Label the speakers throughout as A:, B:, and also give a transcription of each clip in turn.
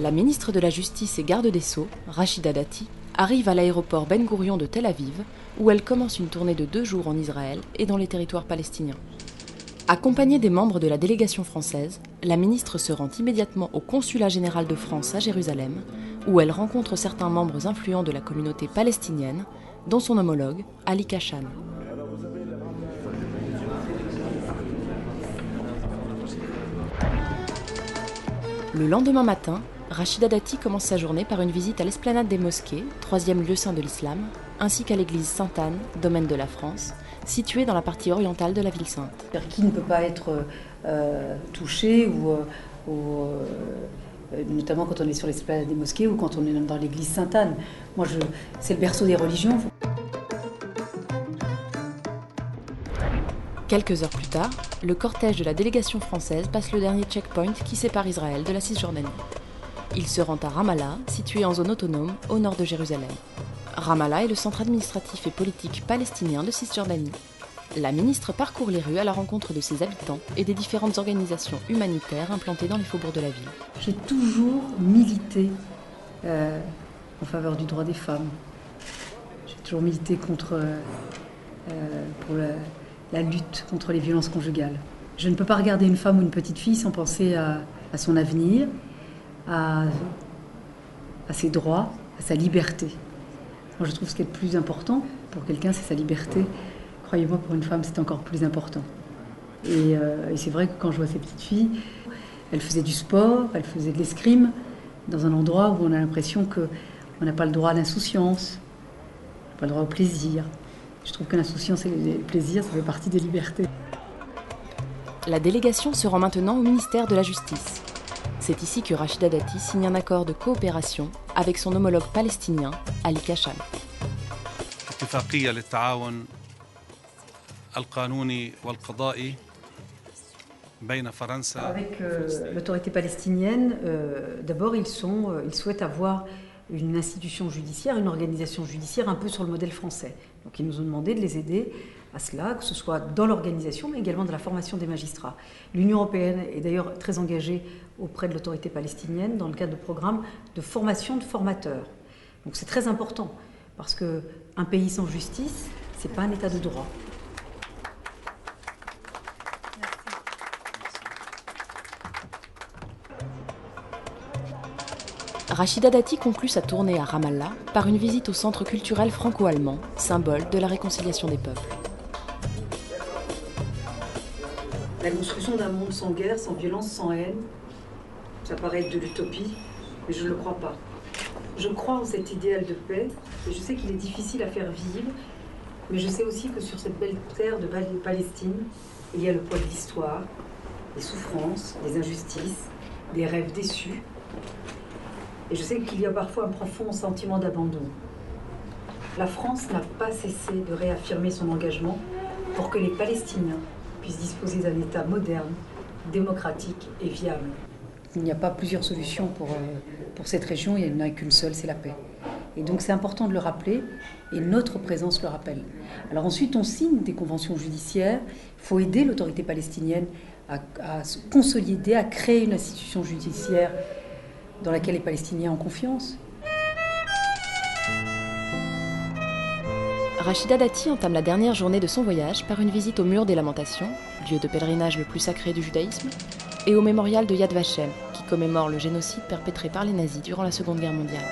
A: La ministre de la Justice et garde des Sceaux, Rachida Dati, arrive à l'aéroport Ben Gourion de Tel Aviv, où elle commence une tournée de 2 jours en Israël et dans les territoires palestiniens. Accompagnée des membres de la délégation française, la ministre se rend immédiatement au Consulat général de France à Jérusalem, où elle rencontre certains membres influents de la communauté palestinienne, dont son homologue, Ali Kashan. Le lendemain matin, Rachida Dati commence sa journée par une visite à l'esplanade des mosquées, 3e lieu saint de l'islam, ainsi qu'à l'église Sainte-Anne, domaine de la France, située dans la partie orientale de la ville sainte.
B: Qui ne peut pas être touché, notamment quand on est sur l'esplanade des mosquées ou quand on est dans l'église Sainte-Anne. C'est le berceau des religions.
A: Quelques heures plus tard, le cortège de la délégation française passe le dernier checkpoint qui sépare Israël de la Cisjordanie. Il se rend à Ramallah, situé en zone autonome au nord de Jérusalem. Ramallah est le centre administratif et politique palestinien de Cisjordanie. La ministre parcourt les rues à la rencontre de ses habitants et des différentes organisations humanitaires implantées dans les faubourgs de la ville.
B: J'ai toujours milité en faveur du droit des femmes. J'ai toujours milité pour la lutte contre les violences conjugales. Je ne peux pas regarder une femme ou une petite fille sans penser à son avenir, à ses droits, à sa liberté. Moi, je trouve ce qui est le plus important pour quelqu'un, c'est sa liberté. Croyez-moi, pour une femme, c'est encore plus important. Et c'est vrai que quand je vois ces petites filles, elles faisaient du sport, elles faisaient de l'escrime, dans un endroit où on a l'impression qu'on n'a pas le droit à l'insouciance, pas le droit au plaisir. Je trouve que l'insouciance et le plaisir, ça fait partie des libertés.
A: La délégation se rend maintenant au ministère de la Justice. C'est ici que Rachida Dati signe un accord de coopération avec son homologue palestinien, Ali Kashan.
B: Avec l'autorité palestinienne, d'abord ils souhaitent avoir une institution judiciaire, une organisation judiciaire un peu sur le modèle français. Donc ils nous ont demandé de les aider à cela, que ce soit dans l'organisation, mais également dans la formation des magistrats. L'Union européenne est d'ailleurs très engagée auprès de l'autorité palestinienne dans le cadre de programmes de formation de formateurs. Donc c'est très important, parce qu'un pays sans justice, ce n'est pas un état de droit.
A: Rachida Dati conclut sa tournée à Ramallah par une visite au centre culturel franco-allemand, symbole de la réconciliation des peuples.
B: La construction d'un monde sans guerre, sans violence, sans haine, ça paraît être de l'utopie, mais je ne le crois pas. Je crois en cet idéal de paix, et je sais qu'il est difficile à faire vivre, mais je sais aussi que sur cette belle terre de Palestine, il y a le poids de l'histoire, des souffrances, des injustices, des rêves déçus. Et je sais qu'il y a parfois un profond sentiment d'abandon. La France n'a pas cessé de réaffirmer son engagement pour que les Palestiniens puissent disposer d'un État moderne, démocratique et viable. Il n'y a pas plusieurs solutions pour cette région, il n'y en a qu'une seule, c'est la paix. Et donc c'est important de le rappeler, et notre présence le rappelle. Alors ensuite, on signe des conventions judiciaires, il faut aider l'autorité palestinienne à se consolider, à créer une institution judiciaire dans laquelle les Palestiniens ont confiance.
A: Rachida Dati entame la dernière journée de son voyage par une visite au Mur des Lamentations, lieu de pèlerinage le plus sacré du judaïsme, et au mémorial de Yad Vashem, qui commémore le génocide perpétré par les nazis durant la Seconde Guerre mondiale.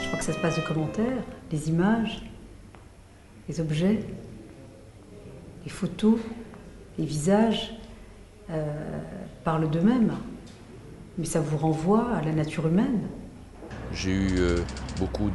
B: Je crois que ça se passe de commentaires, les images, les objets, les photos, les visages parlent d'eux-mêmes. Mais ça vous renvoie à la nature humaine.
C: J'ai eu beaucoup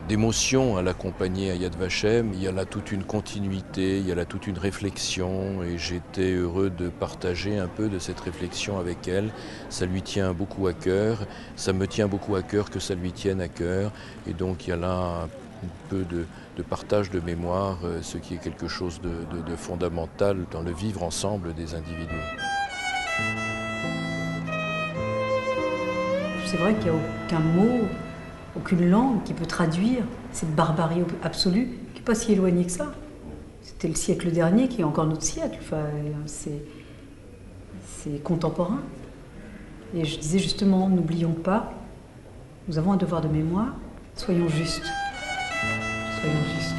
C: d'émotions à l'accompagner à Yad Vashem. Il y a là toute une continuité, il y a là toute une réflexion et j'étais heureux de partager un peu de cette réflexion avec elle. Ça lui tient beaucoup à cœur, ça me tient beaucoup à cœur que ça lui tienne à cœur et donc il y a là un peu de partage de mémoire, ce qui est quelque chose de fondamental dans le vivre ensemble des individus.
B: C'est vrai qu'il n'y a aucun mot, aucune langue qui peut traduire cette barbarie absolue, qui n'est pas si éloignée que ça. C'était le siècle dernier qui est encore notre siècle, enfin, c'est contemporain. Et je disais justement, n'oublions pas, nous avons un devoir de mémoire, soyons justes. Soyons justes.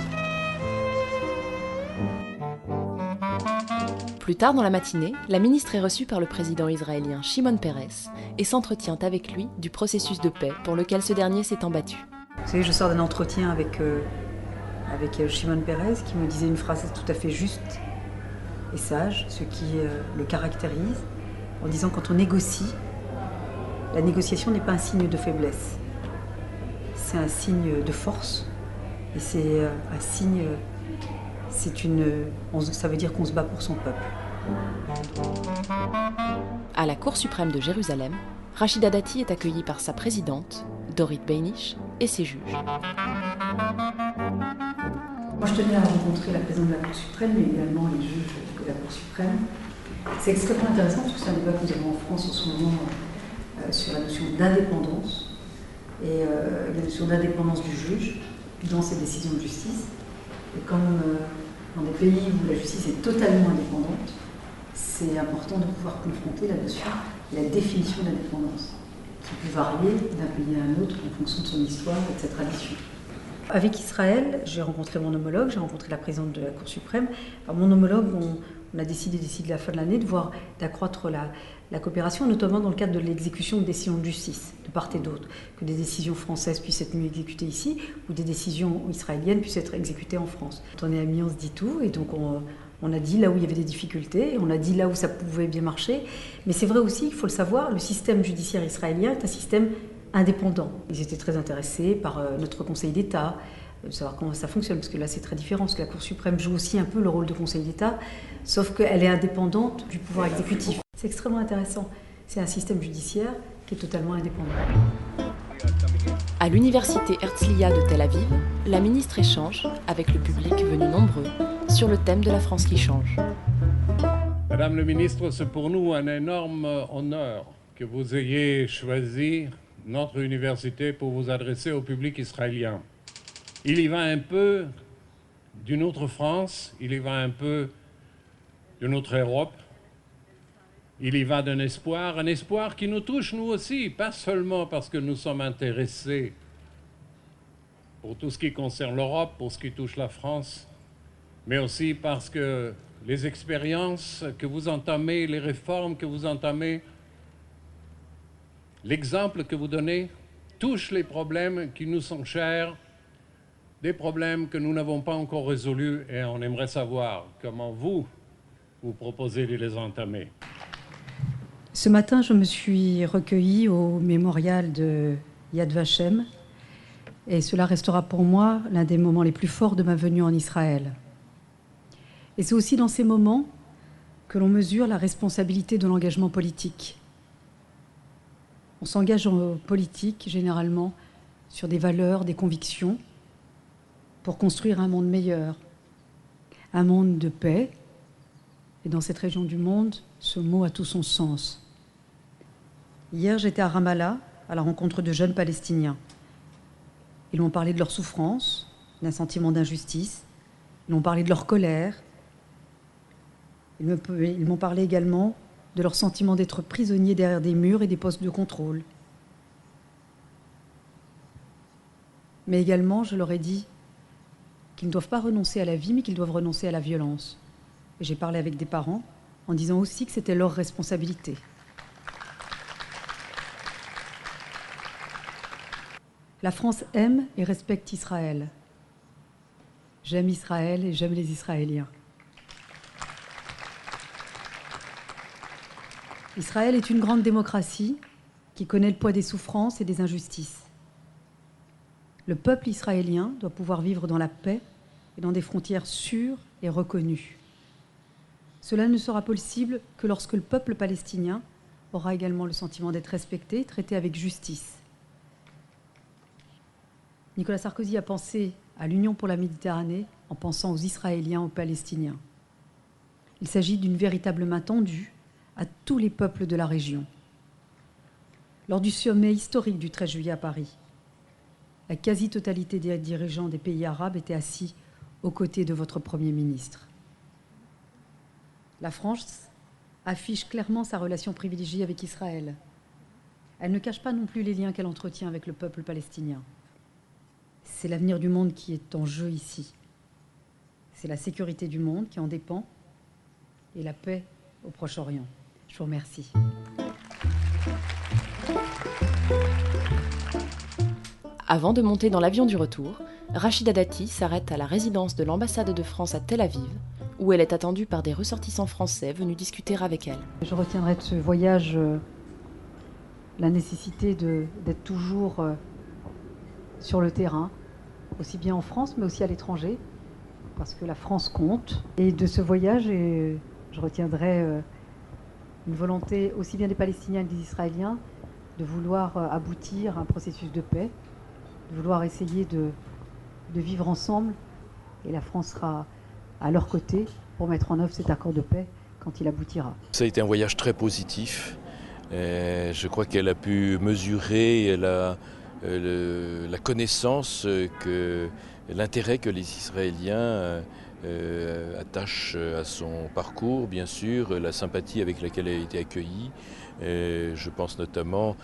A: Plus tard dans la matinée, la ministre est reçue par le président israélien Shimon Peres et s'entretient avec lui du processus de paix pour lequel ce dernier s'est battu.
B: Vous savez, je sors d'un entretien avec Shimon Peres qui me disait une phrase tout à fait juste et sage, ce qui le caractérise, en disant quand on négocie, la négociation n'est pas un signe de faiblesse, c'est un signe de force et c'est un signe, ça veut dire qu'on se bat pour son peuple.
A: À la Cour suprême de Jérusalem, Rachida Dati est accueillie par sa présidente, Dorit Beinish, et ses juges.
B: Moi, je tenais à rencontrer la présidente de la Cour suprême, mais également les juges de la Cour suprême. C'est extrêmement intéressant parce que c'est un débat que nous avons en France en ce moment sur la notion d'indépendance et la notion d'indépendance du juge dans ses décisions de justice. Et comme dans des pays où la justice est totalement indépendante, c'est important de pouvoir confronter la notion et la définition d'indépendance, qui peut varier d'un pays à un autre en fonction de son histoire et de sa tradition. Avec Israël, j'ai rencontré mon homologue, j'ai rencontré la présidente de la Cour suprême. Alors, mon homologue, on a décidé d'ici la fin de l'année d'accroître la coopération, notamment dans le cadre de l'exécution de décisions de justice, de part et d'autre. Que des décisions françaises puissent être mieux exécutées ici, ou des décisions israéliennes puissent être exécutées en France. Quand on est amis, on se dit tout, et donc on a dit là où il y avait des difficultés, et on a dit là où ça pouvait bien marcher. Mais c'est vrai aussi, il faut le savoir, le système judiciaire israélien est un système indépendants. Ils étaient très intéressés par notre Conseil d'État, de savoir comment ça fonctionne, parce que là c'est très différent, parce que la Cour suprême joue aussi un peu le rôle de Conseil d'État, sauf qu'elle est indépendante du pouvoir exécutif. C'est extrêmement intéressant. C'est un système judiciaire qui est totalement indépendant.
A: À l'université Herzliya de Tel Aviv, la ministre échange, avec le public venu nombreux, sur le thème de la France qui change.
D: Madame le ministre, c'est pour nous un énorme honneur que vous ayez choisi notre université pour vous adresser au public israélien. Il y va un peu d'une autre France, il y va un peu de notre Europe, il y va d'un espoir, un espoir qui nous touche nous aussi, pas seulement parce que nous sommes intéressés pour tout ce qui concerne l'Europe, pour ce qui touche la France, mais aussi parce que les expériences que vous entamez, les réformes que vous entamez, l'exemple que vous donnez touche les problèmes qui nous sont chers, des problèmes que nous n'avons pas encore résolus et on aimerait savoir comment vous proposez de les entamer.
B: Ce matin, je me suis recueillie au mémorial de Yad Vashem et cela restera pour moi l'un des moments les plus forts de ma venue en Israël. Et c'est aussi dans ces moments que l'on mesure la responsabilité de l'engagement politique. On s'engage en politique, généralement, sur des valeurs, des convictions, pour construire un monde meilleur, un monde de paix. Et dans cette région du monde, ce mot a tout son sens. Hier, j'étais à Ramallah, à la rencontre de jeunes Palestiniens. Ils m'ont parlé de leur souffrance, d'un sentiment d'injustice. Ils m'ont parlé de leur colère. Ils m'ont parlé également de leur sentiment d'être prisonniers derrière des murs et des postes de contrôle. Mais également, je leur ai dit qu'ils ne doivent pas renoncer à la vie, mais qu'ils doivent renoncer à la violence. Et j'ai parlé avec des parents en disant aussi que c'était leur responsabilité. La France aime et respecte Israël. J'aime Israël et j'aime les Israéliens. Israël est une grande démocratie qui connaît le poids des souffrances et des injustices. Le peuple israélien doit pouvoir vivre dans la paix et dans des frontières sûres et reconnues. Cela ne sera possible que lorsque le peuple palestinien aura également le sentiment d'être respecté, traité avec justice. Nicolas Sarkozy a pensé à l'Union pour la Méditerranée en pensant aux Israéliens, aux Palestiniens. Il s'agit d'une véritable main tendue à tous les peuples de la région. Lors du sommet historique du 13 juillet à Paris, la quasi-totalité des dirigeants des pays arabes étaient assis aux côtés de votre Premier ministre. La France affiche clairement sa relation privilégiée avec Israël. Elle ne cache pas non plus les liens qu'elle entretient avec le peuple palestinien. C'est l'avenir du monde qui est en jeu ici. C'est la sécurité du monde qui en dépend et la paix au Proche-Orient. Je vous remercie.
A: Avant de monter dans l'avion du retour, Rachida Dati s'arrête à la résidence de l'ambassade de France à Tel Aviv, où elle est attendue par des ressortissants français venus discuter avec elle.
B: Je retiendrai de ce voyage la nécessité d'être toujours sur le terrain, aussi bien en France mais aussi à l'étranger, parce que la France compte. Et de ce voyage, je retiendrai une volonté aussi bien des Palestiniens que des Israéliens de vouloir aboutir à un processus de paix, de vouloir essayer de vivre ensemble, et la France sera à leur côté pour mettre en œuvre cet accord de paix quand il aboutira.
C: Ça a été un voyage très positif. Je crois qu'elle a pu mesurer la connaissance, l'intérêt que les Israéliens attachent à son parcours, bien sûr, la sympathie avec laquelle elle a été accueillie. Je pense notamment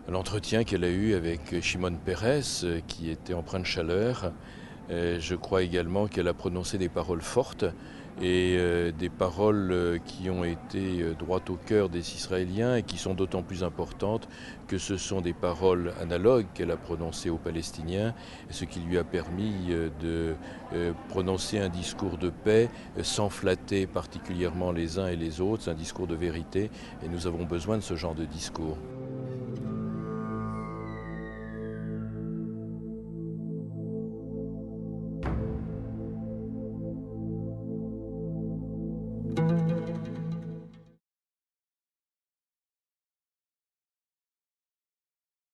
C: à l'entretien qu'elle a eu avec Shimon Peres, qui était empreint de chaleur. Je crois également qu'elle a prononcé des paroles fortes et des paroles qui ont été droites au cœur des Israéliens et qui sont d'autant plus importantes que ce sont des paroles analogues qu'elle a prononcées aux Palestiniens, ce qui lui a permis de prononcer un discours de paix sans flatter particulièrement les uns et les autres, un discours de vérité, et nous avons besoin de ce genre de discours.